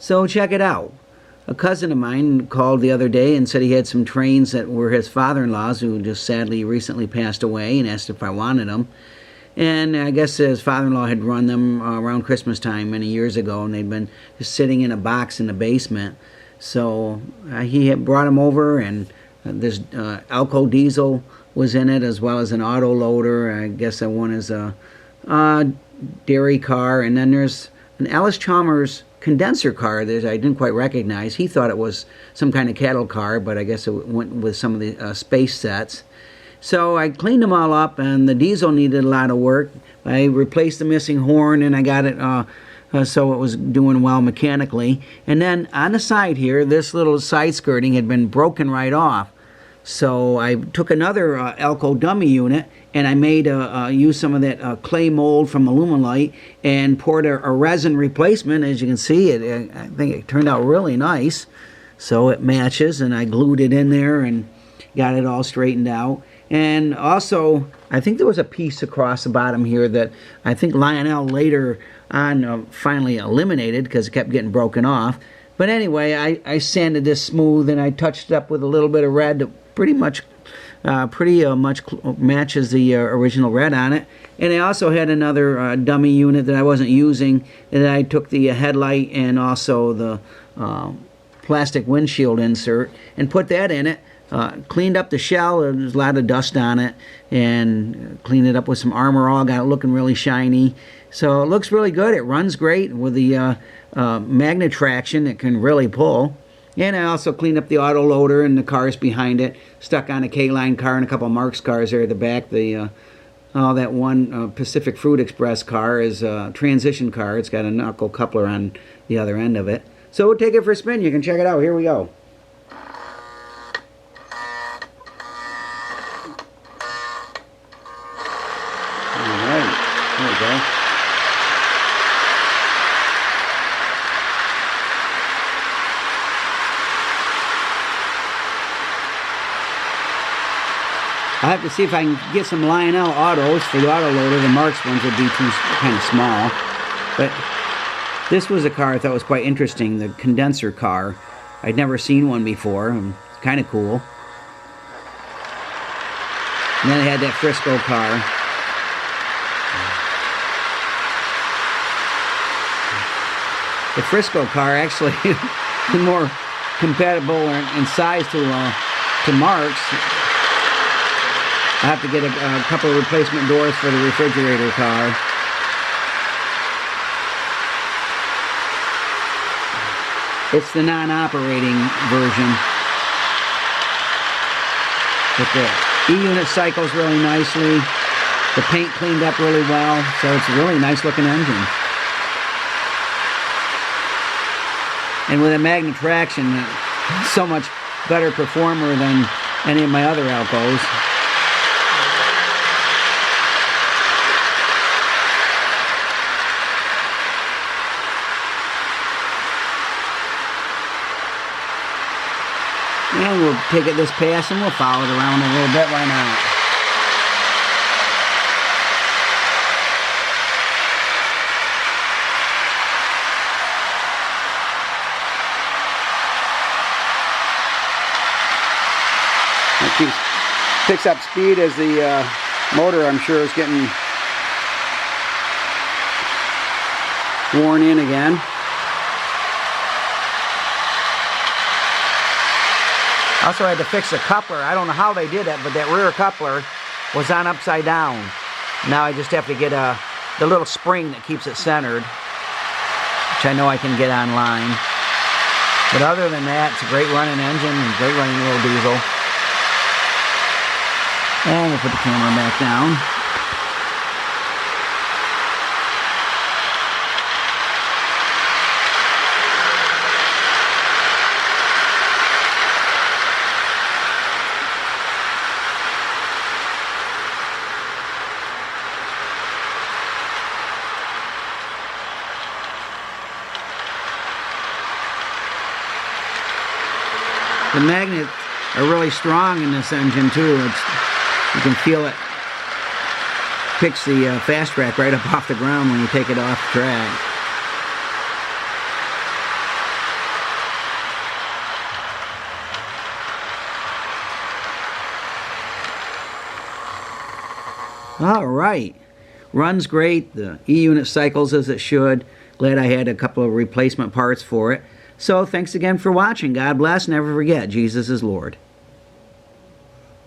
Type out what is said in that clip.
So check it out. A cousin of mine called the other day and said he had some trains that were his father-in-law's, who just sadly recently passed away, and asked if I wanted them. And I guess his father-in-law had run them around Christmas time many years ago, and they'd been just sitting in a box in the basement. So he had brought them over, and this Alco diesel was in it, as well as an auto loader. I guess that one is a dairy car, and then there's an Alice Chalmers condenser car that I didn't quite recognize. He thought it was some kind of cattle car, but I guess it went with some of the space sets. So I cleaned them all up, and the diesel needed a lot of work. I replaced the missing horn, and I got it so it was doing well mechanically. And then on the side here, this little side skirting had been broken right off. So I took another Alco dummy unit, and I made used some of that clay mold from Aluminite and poured a resin replacement. As you can see, I think it turned out really nice. So it matches, and I glued it in there and got it all straightened out. And also, I think there was a piece across the bottom here that I think Lionel later on finally eliminated because it kept getting broken off. But anyway, I sanded this smooth, and I touched it up with a little bit of red that pretty much matches the original red on it. And I also had another dummy unit that I wasn't using, and I took the headlight and also the plastic windshield insert and put that in it. Cleaned up the shell. There's a lot of dust on it, and cleaned it up with some Armor All. Got it looking really shiny. So it looks really good. It runs great with the magnetraction. It can really pull. And I also cleaned up the auto loader and the cars behind it. Stuck on a K-Line car and a couple of Marks cars there at the back. That one Pacific Fruit Express car is a transition car. It's got a knuckle coupler on the other end of it. So we'll take it for a spin. You can check it out. Here we go. There we go. I'll have to see if I can get some Lionel autos for the auto loader. The Marks ones would be too kind of small. But this was a car I thought was quite interesting, the condenser car. I'd never seen one before. It's kind of cool. And then I had that Frisco car. The Frisco car actually is more compatible in size to Marks. I have to get a couple of replacement doors for the refrigerator car. It's the non-operating version. But the E-unit cycles really nicely. The paint cleaned up really well, so it's a really nice looking engine. And with a magnetraction, so much better performer than any of my other Alcos. And we'll take it this pass and we'll follow it around a little bit. Why not? It picks up speed as the motor, I'm sure, is getting worn in again. Also had to fix the coupler. I don't know how they did that, but that rear coupler was on upside down. Now I just have to get the little spring that keeps it centered, which I know I can get online. But other than that, it's a great running engine and great running little diesel. And we'll put the camera back down. The magnets are really strong in this engine too. You can feel it picks the fast track right up off the ground when you take it off the track. All right. Runs great. The E-unit cycles as it should. Glad I had a couple of replacement parts for it. So thanks again for watching. God bless. Never forget, Jesus is Lord.